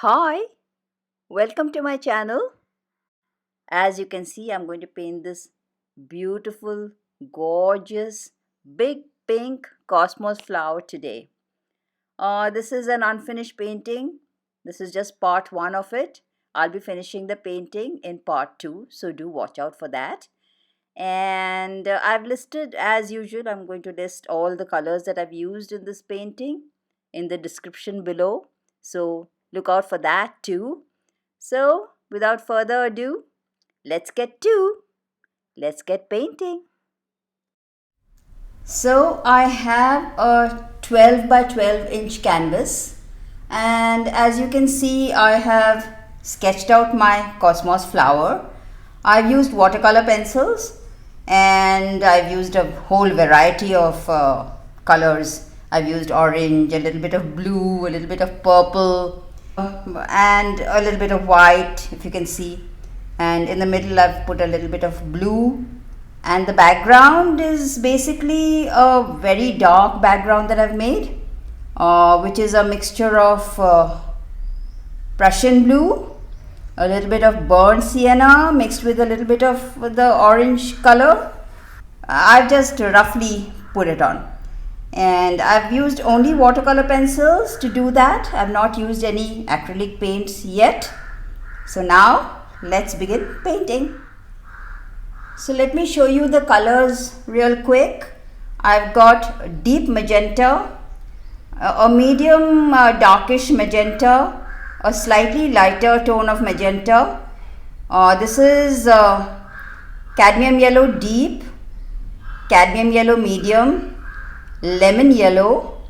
Hi, welcome to my channel. As you can see, I'm going to paint this beautiful, gorgeous, big pink cosmos flower today. This is an unfinished painting. This is just part one of it. I'll be finishing the painting in part two, so do watch out for that. And I've listed, as usual, I'm going to list all the colors that I've used in this painting in the description below. So look out for that too. So without further ado, let's get painting. So I have a 12 by 12 inch canvas, and as you can see I have sketched out my cosmos flower. I've used watercolor pencils and I've used a whole variety of colors. I've used orange, a little bit of blue, a little bit of purple, and a little bit of white, if you can see. And in the middle I've put a little bit of blue, and the background is basically a very dark background that I've made, which is a mixture of Prussian blue, a little bit of burnt sienna mixed with a little bit of the orange color. I've just roughly put it on, and I've used only watercolor pencils to do that. I've not used any acrylic paints yet. So now let's begin painting. So let me show you the colors real quick. I've got deep magenta, a medium darkish magenta, a slightly lighter tone of magenta. This is cadmium yellow deep, cadmium yellow medium, lemon yellow,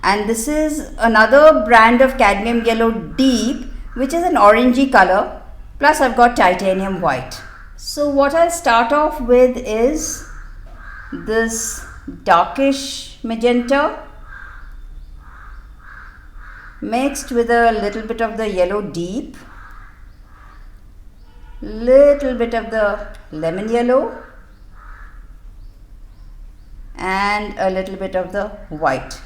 and this is another brand of cadmium yellow deep, which is an orangey color, plus I've got titanium white. So what I'll start off with is this darkish magenta mixed with a little bit of the yellow deep, little bit of the lemon yellow, and a little bit of the white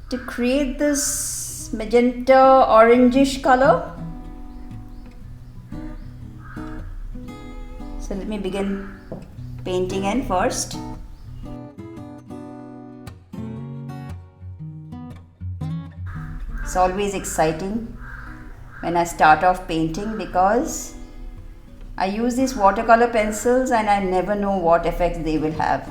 to create this magenta orangish color. So let me begin painting in first. It's always exciting when I start off painting because I use these watercolor pencils and I never know what effects they will have.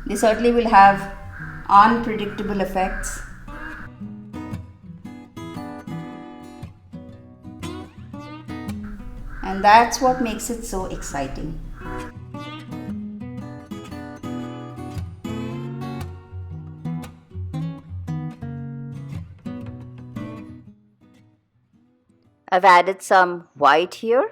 They certainly will have unpredictable effects. And that's what makes it so exciting. I've added some white here.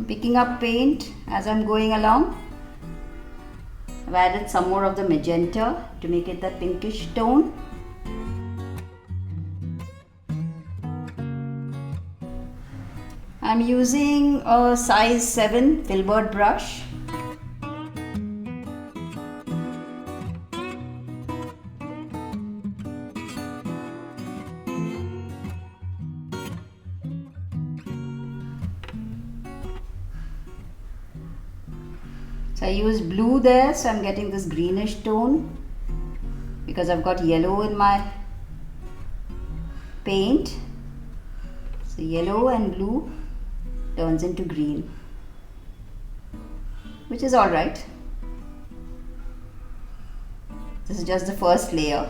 Picking up paint as I'm going along. I've added some more of the magenta to make it that pinkish tone. I'm using a size 7 filbert brush. So I use blue there, so I'm getting this greenish tone because I've got yellow in my paint. So yellow and blue turns into green, which is alright. This is just the first layer.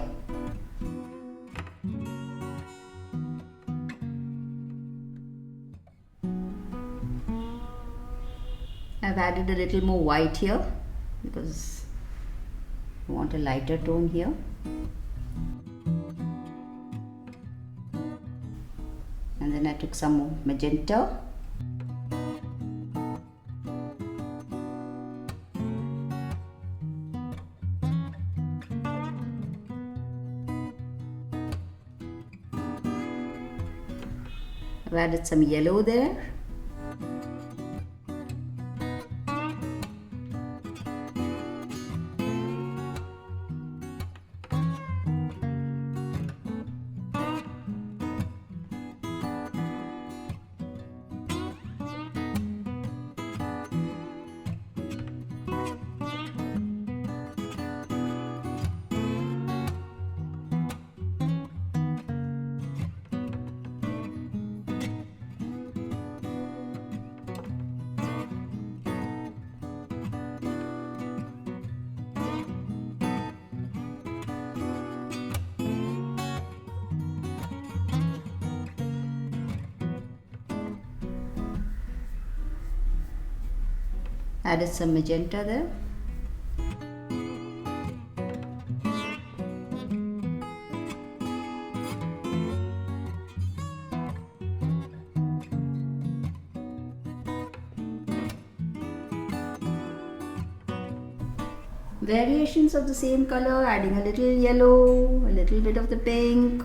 I've added a little more white here because I want a lighter tone here. And then I took some more magenta. I've added some yellow there. Added some magenta there. Variations of the same color, adding a little yellow, a little bit of the pink.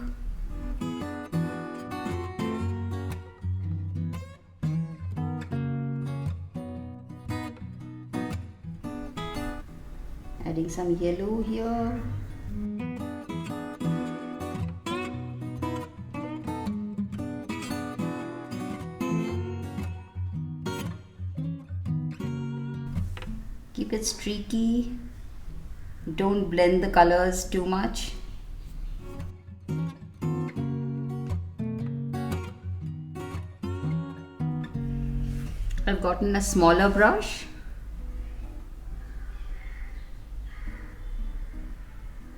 Adding some yellow here. Keep it streaky. Don't blend the colors too much. I've gotten a smaller brush.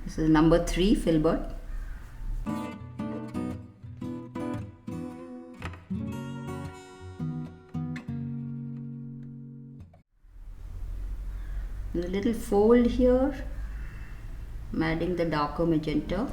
This is number 3 filbert. There's a little fold here. I'm adding the darker magenta.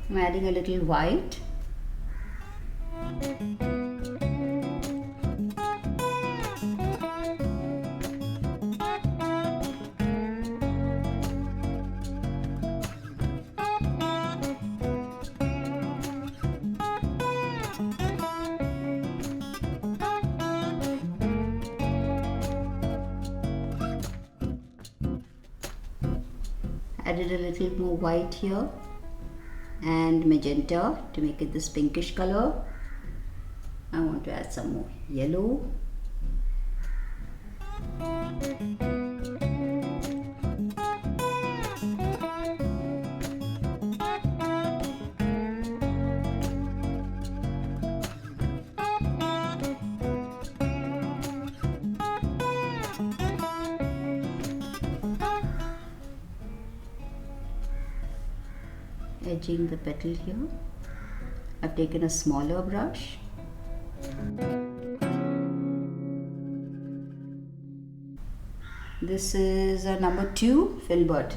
I'm adding a little white. Added a little more white here and magenta to make it this pinkish color. I want to add some more yellow. Edging the petal here. I've taken a smaller brush. This is a number 2 filbert.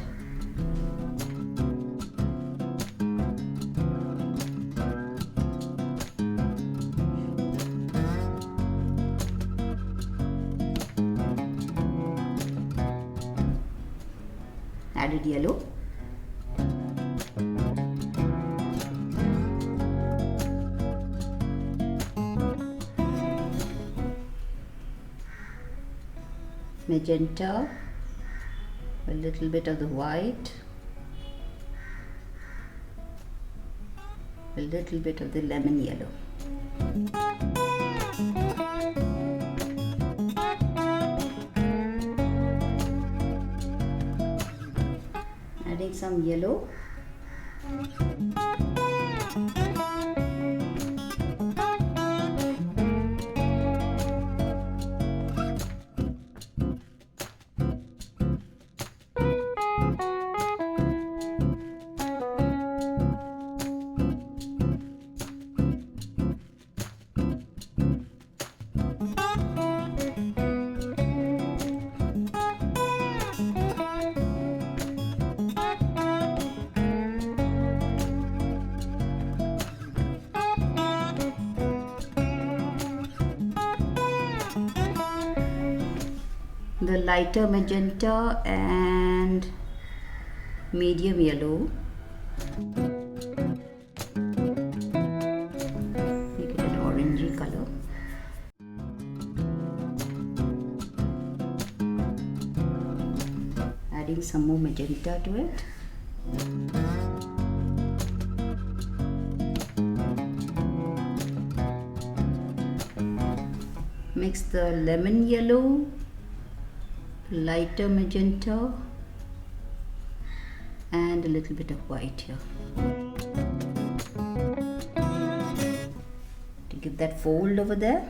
Added yellow. Magenta, a little bit of the white, a little bit of the lemon yellow. adding some yellow. The lighter magenta and medium yellow. Make it an orangey color. Adding some more magenta to it. Mix the lemon yellow, lighter magenta and a little bit of white here to give that fold over there.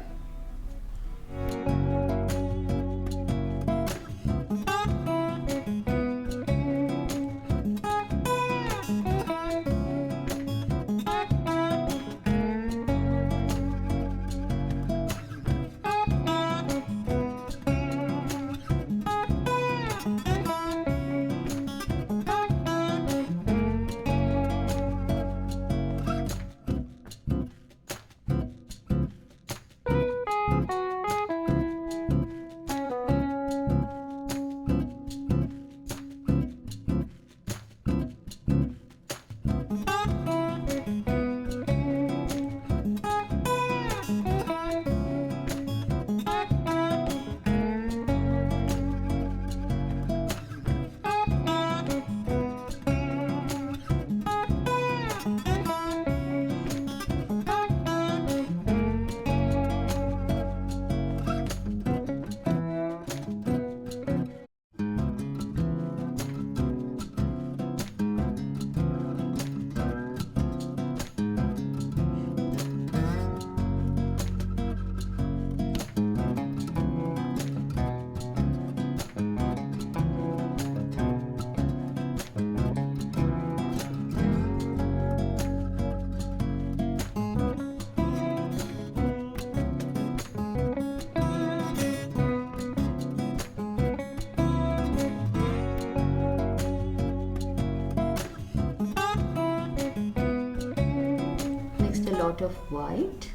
Lot of white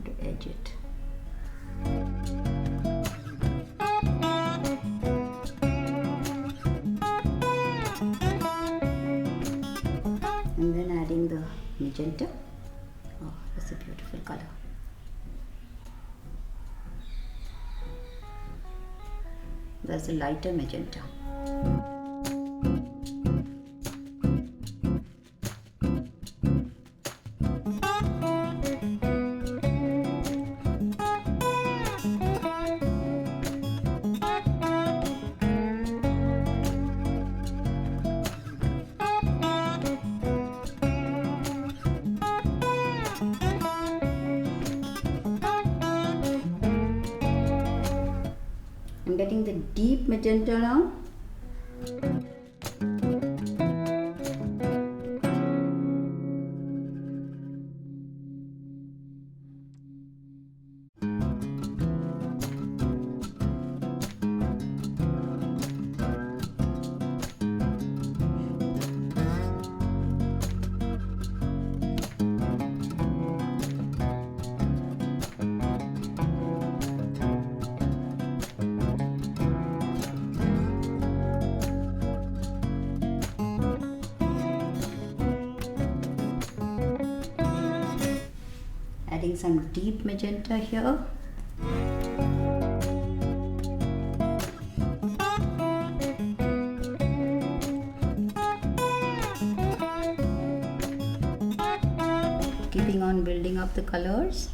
to edge it. And then adding the magenta. Oh, that's a beautiful color. That's a lighter magenta. I'm getting the deep magenta now. Adding some deep magenta here. Keeping on building up the colors.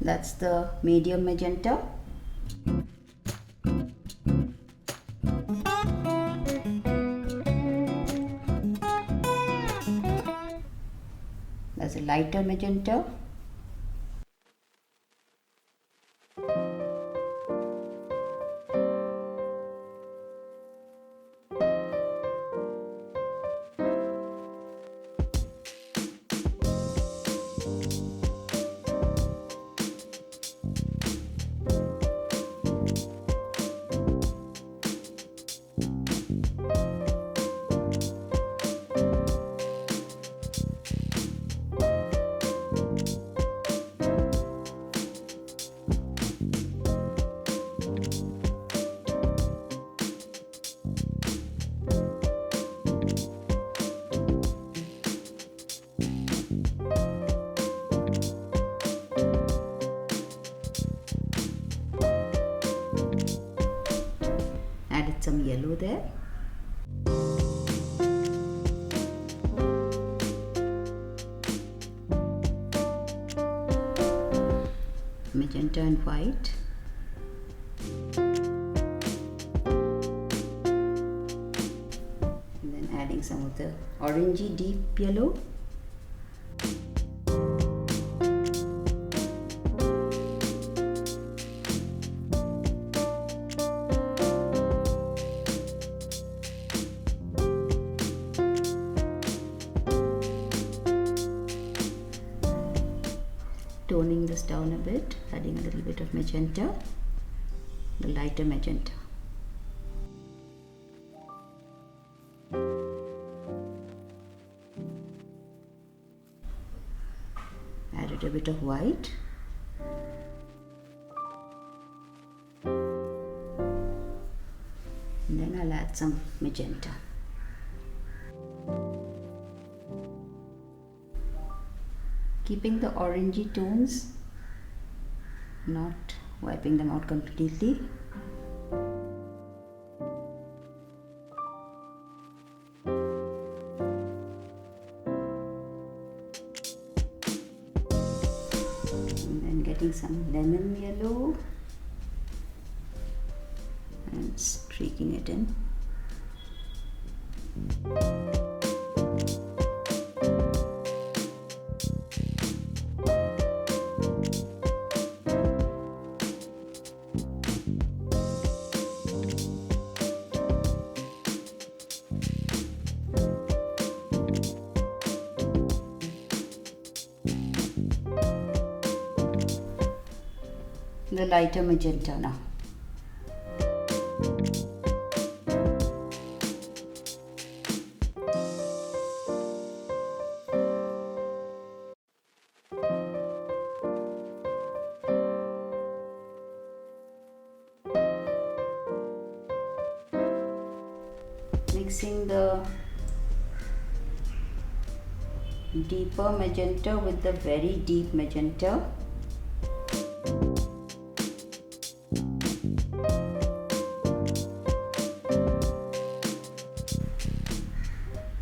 That's the medium magenta. That's a lighter magenta. Added some yellow there. Magenta and white. And then adding some of the orangey deep yellow. Toning this down a bit, adding a little bit of magenta, the lighter magenta. Added a bit of white. And then I'll add some magenta. Keeping the orangey tones, not wiping them out completely. And then getting some lemon yellow and streaking it in. The lighter magenta now. Mixing the deeper magenta with the very deep magenta.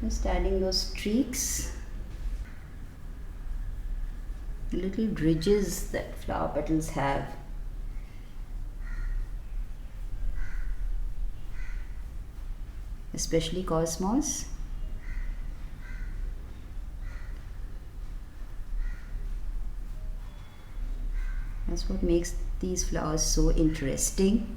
Just adding those streaks, little ridges that flower petals have. Especially cosmos. That's what makes these flowers so interesting.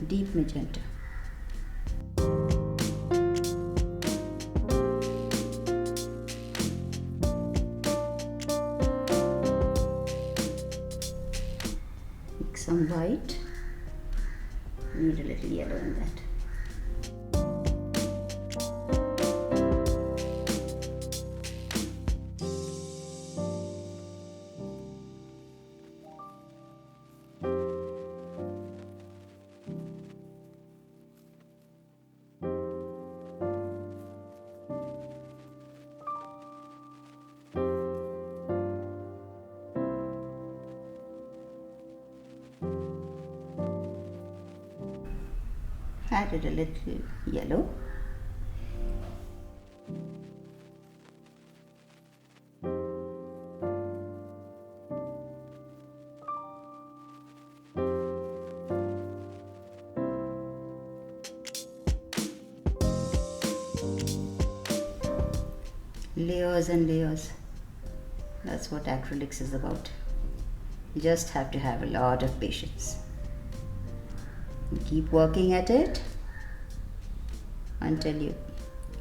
Deep magenta. Mix some white. Need a little yellow in that. added a little yellow. Layers and layers. That's what acrylics is about. You just have to have a lot of patience. You keep working at it until you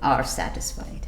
are satisfied.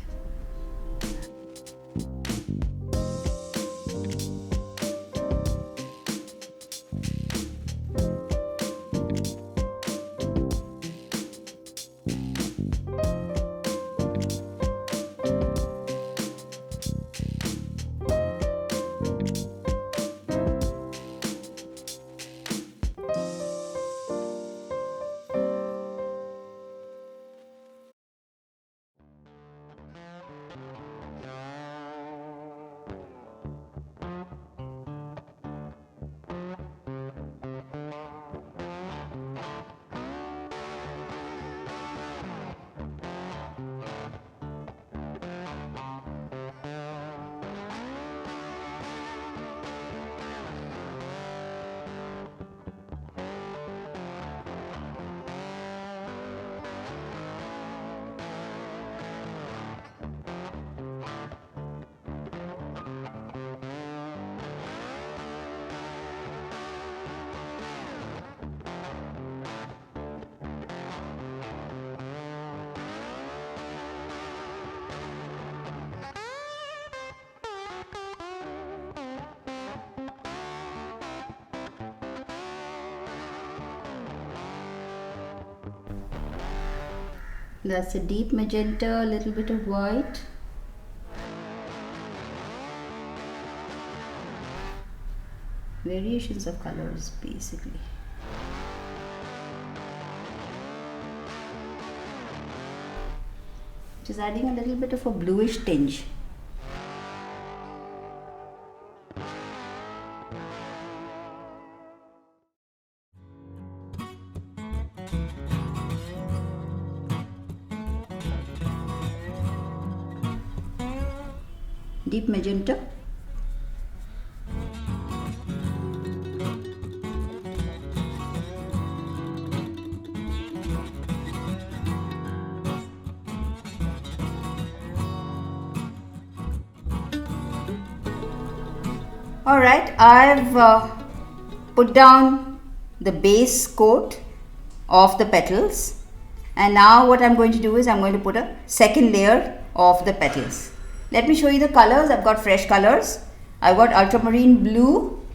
That's a deep magenta, a little bit of white. Variations of colors basically. Just adding a little bit of a bluish tinge. Deep magenta. Alright, I've put down the base coat of the petals, and now what I'm going to do is I'm going to put a second layer of the petals. Let me show you the colors. I've got fresh colors. I've got ultramarine blue.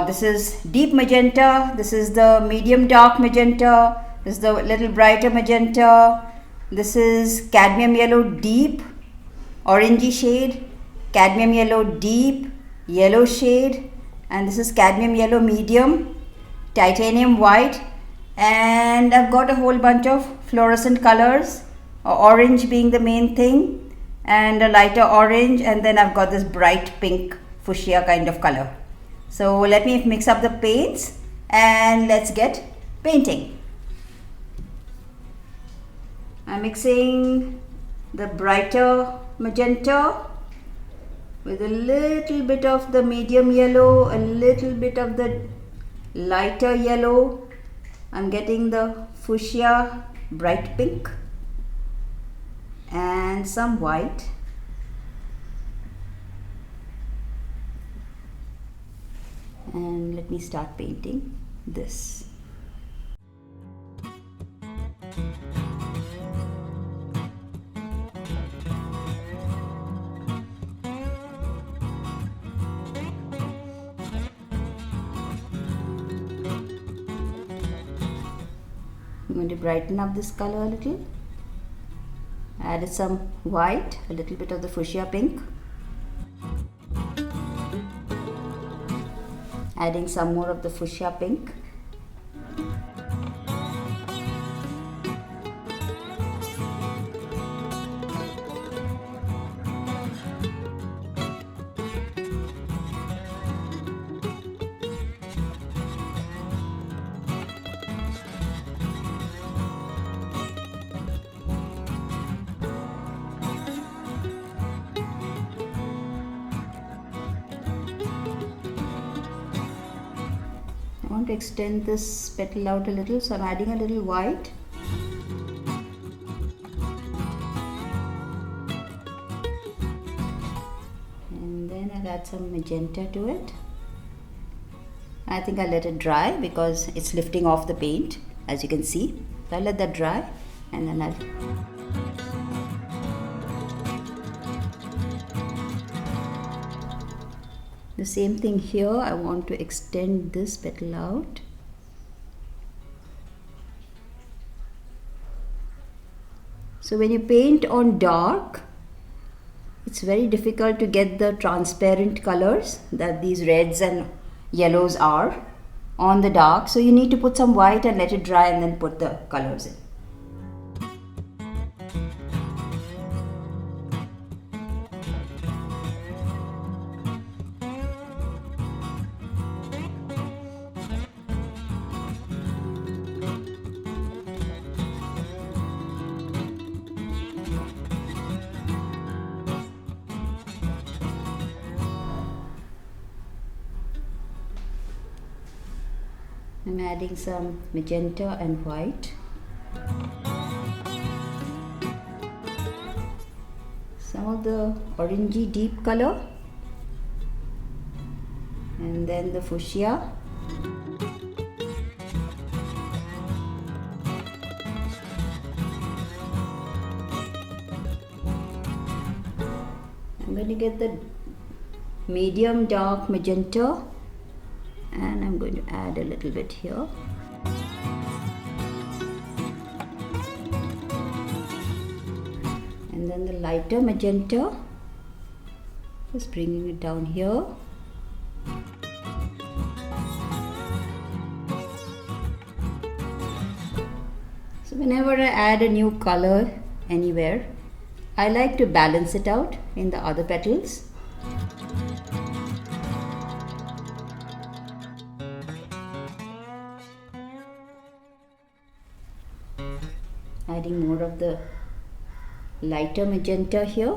This is deep magenta. This is the medium dark magenta. This is the little brighter magenta. This is cadmium yellow deep, orangey shade. Cadmium yellow deep, yellow shade. And this is cadmium yellow medium, titanium white. And I've got a whole bunch of fluorescent colors. Orange being the main thing, and a lighter orange, and then I've got this bright pink fuchsia kind of color. So let me mix up the paints and let's get painting. I'm mixing the brighter magenta with a little bit of the medium yellow, a little bit of the lighter yellow. I'm getting the fuchsia bright pink and some white. And let me start painting this. I'm going to brighten up this color a little. Added some white, a little bit of the fuchsia pink. Adding some more of the fuchsia pink. want to extend this petal out a little, so I'm adding a little white. And then I'll add some magenta to it. I think I'll let it dry because it's lifting off the paint, as you can see. So I'll let that dry, and then I'll the same thing here. I want to extend this petal out. So when you paint on dark, it's very difficult to get the transparent colors that these reds and yellows are on the dark. So you need to put some white and let it dry and then put the colors in. I'm adding some magenta and white. Some of the orangey deep color. And then the fuchsia. I'm going to get the medium dark magenta. And I'm going to add a little bit here. And then the lighter magenta, just bringing it down here. So whenever I add a new color anywhere, I like to balance it out in the other petals. Adding more of the lighter magenta here.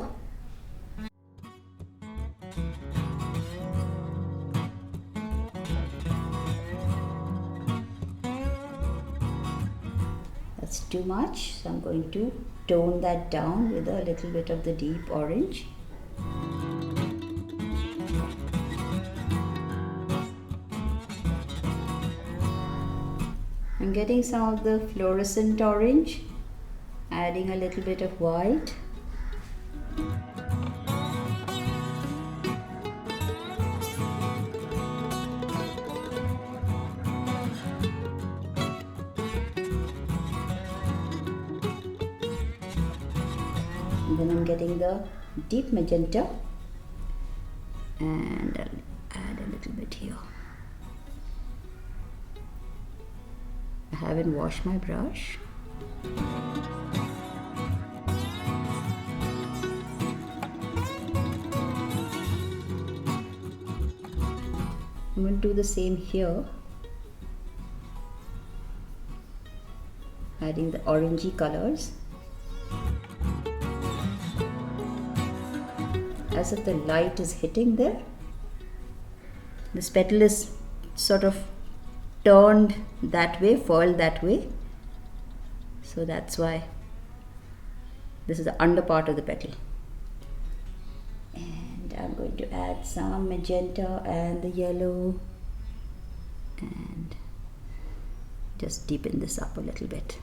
That's too much, so I'm going to tone that down with a little bit of the deep orange. I'm getting some of the fluorescent orange, adding a little bit of white. And then I'm getting the deep magenta, and I'll add a little bit here. I haven't washed my brush. I'm going to do the same here, adding the orangey colors. As if the light is hitting there. This petal is sort of turned that way, furled that way. So that's why this is the under part of the petal. And I'm going to add some magenta and the yellow and just deepen this up a little bit.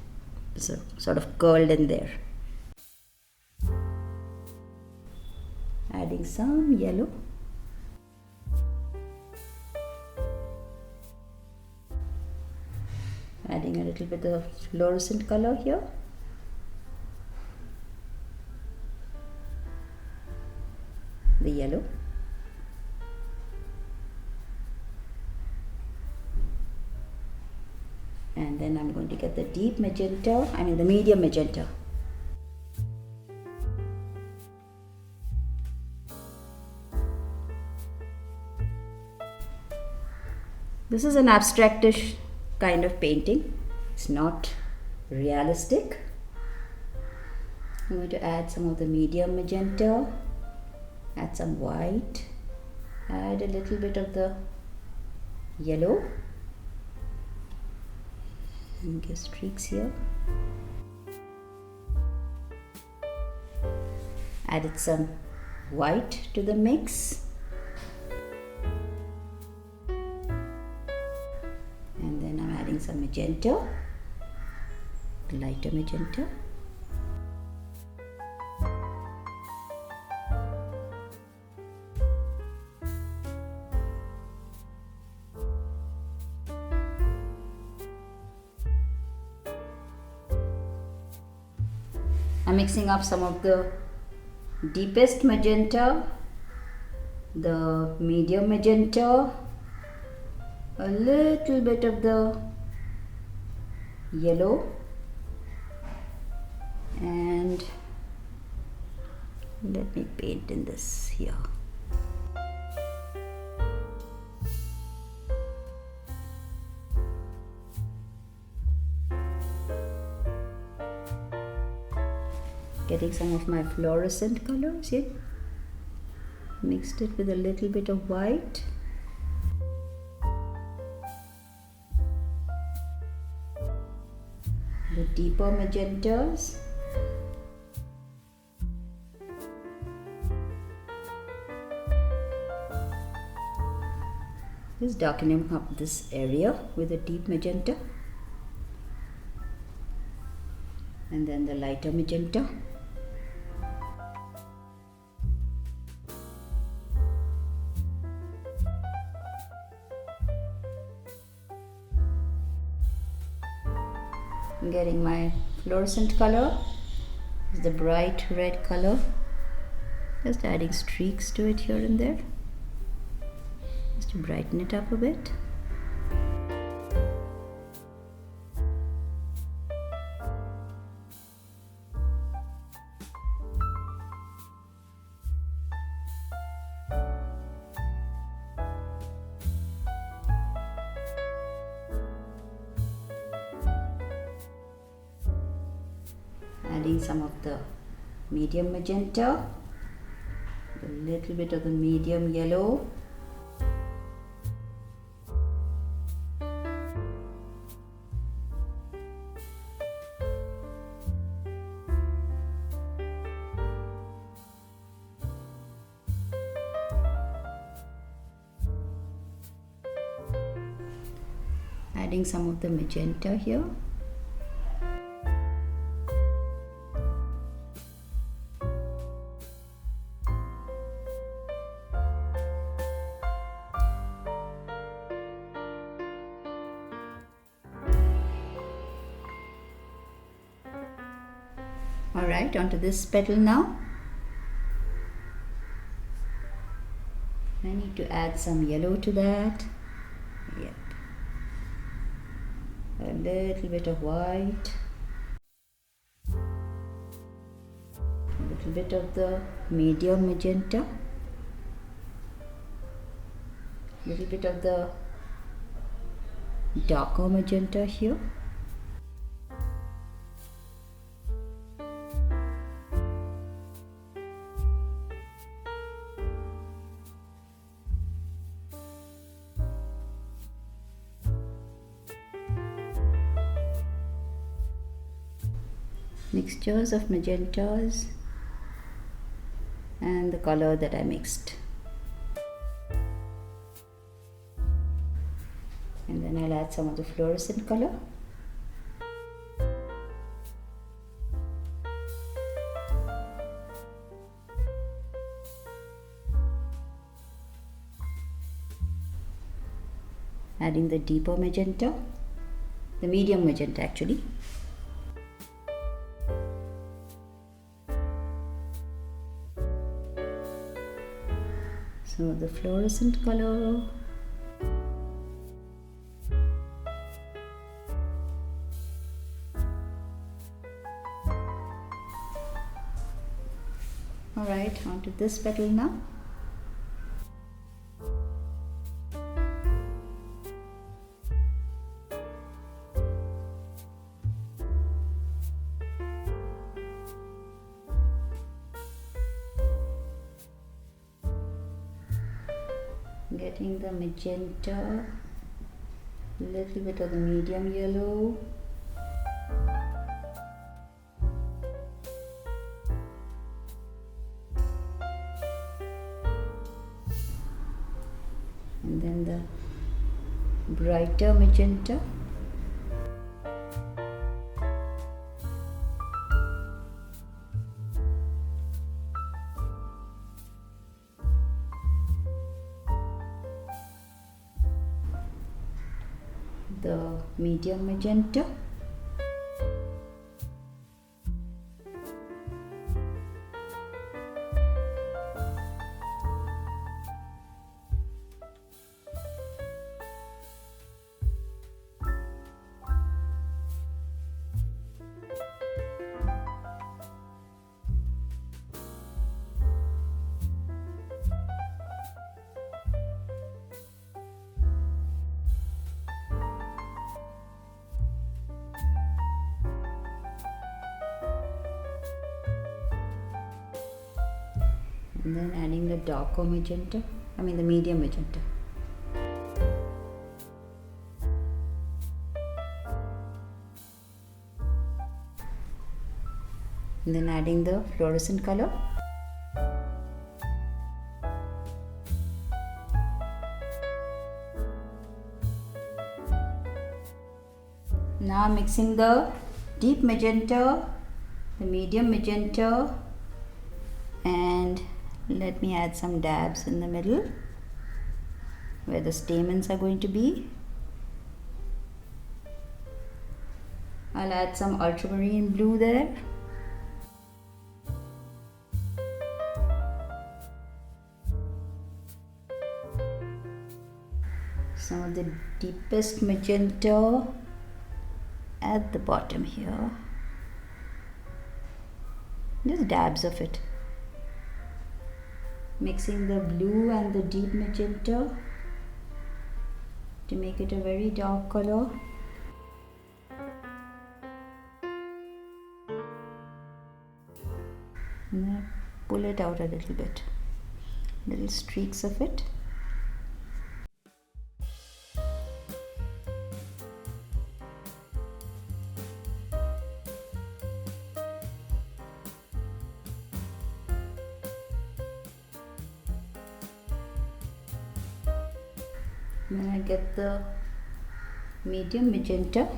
So sort of curled in there. Adding some yellow. Adding a little bit of fluorescent color here. The yellow. And then I'm going to get the deep magenta, the medium magenta. This is an abstractish kind of painting. It's not realistic. I'm going to add some of the medium magenta, add some white, add a little bit of the yellow, and give streaks here. Added some white to the mix. And then I'm adding some magenta, lighter magenta. I'm mixing up some of the deepest magenta, the medium magenta, a little bit of the yellow, and let me paint in this here. Getting some of my fluorescent colors here. Mixed it with a little bit of white. The deeper magentas. Just darkening up this area with a deep magenta. And then the lighter magenta. I'm getting my fluorescent color. This is the bright red color. Just adding streaks to it here and there, just to brighten it up a bit. Adding some of the medium magenta, a little bit of the medium yellow, adding some of the magenta here. Alright, onto this petal now. I need to add some yellow to that. Yep. A little bit of white. A little bit of the medium magenta. A little bit of the darker magenta here. Mixtures of magentas and the color that I mixed. And then I'll add some of the fluorescent color. Adding the deeper magenta, the medium magenta actually. Some of the fluorescent color. Alright, onto this petal now. Getting the magenta, a little bit of the medium yellow, and then the brighter magenta. The medium magenta. And then adding the darker magenta, the medium magenta. And then adding the fluorescent color. Now mixing the deep magenta, the medium magenta, and let me add some dabs in the middle where the stamens are going to be. I'll add some ultramarine blue there. Some of the deepest magenta at the bottom here. Just dabs of it. Mixing the blue and the deep magenta to make it a very dark color. And then pull it out a little bit, little streaks of it. Then I get the medium magenta.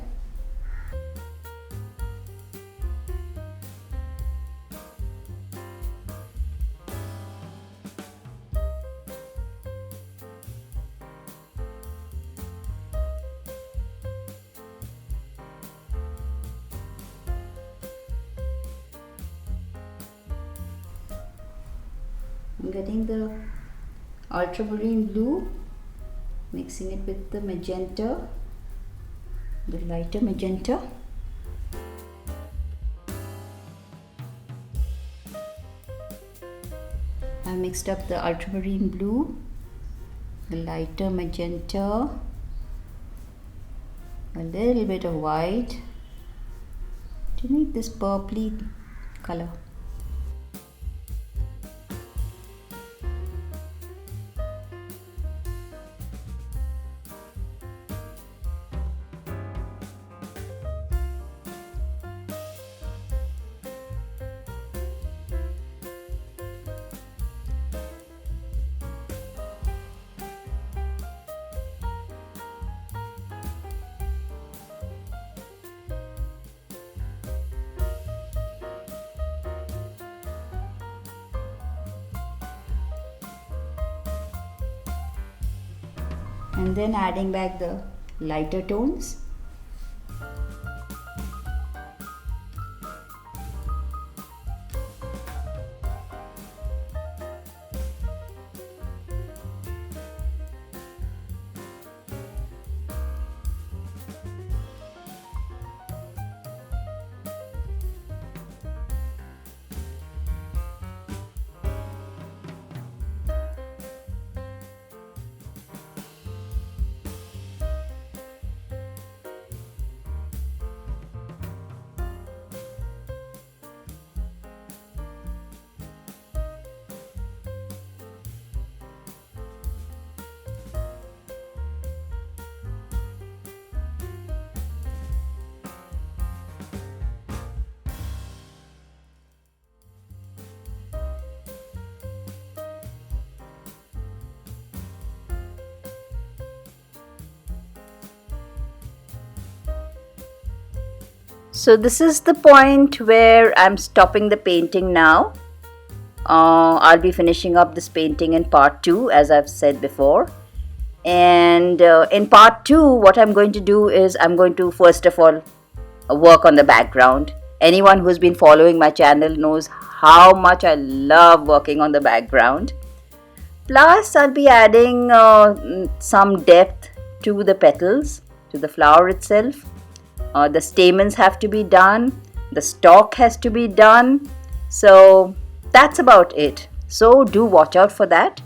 I'm getting the ultramarine blue, mixing it with the magenta, the lighter magenta. I mixed up the ultramarine blue, the lighter magenta, a little bit of white to make this purpley color. And then adding back the lighter tones. So this is the point where I'm stopping the painting now. I'll be finishing up this painting in part 2, as I've said before. And in part 2, what I'm going to do is I'm going to first of all work on the background. Anyone who's been following my channel knows how much I love working on the background. Plus, I'll be adding some depth to the petals, to the flower itself. The stamens have to be done, the stalk has to be done. So that's about it. So do watch out for that,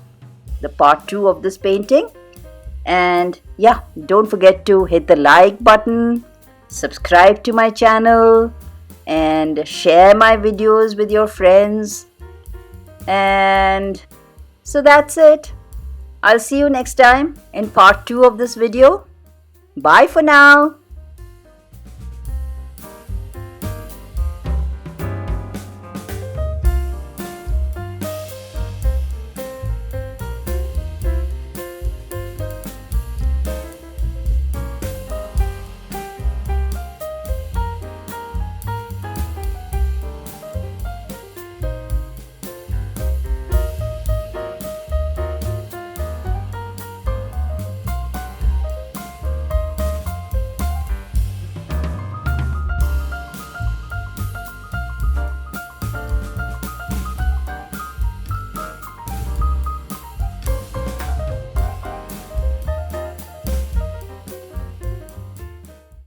the part 2 of this painting. And yeah, don't forget to hit the like button, subscribe to my channel, and share my videos with your friends. And so that's it. I'll see you next time in part 2 of this video. Bye for now.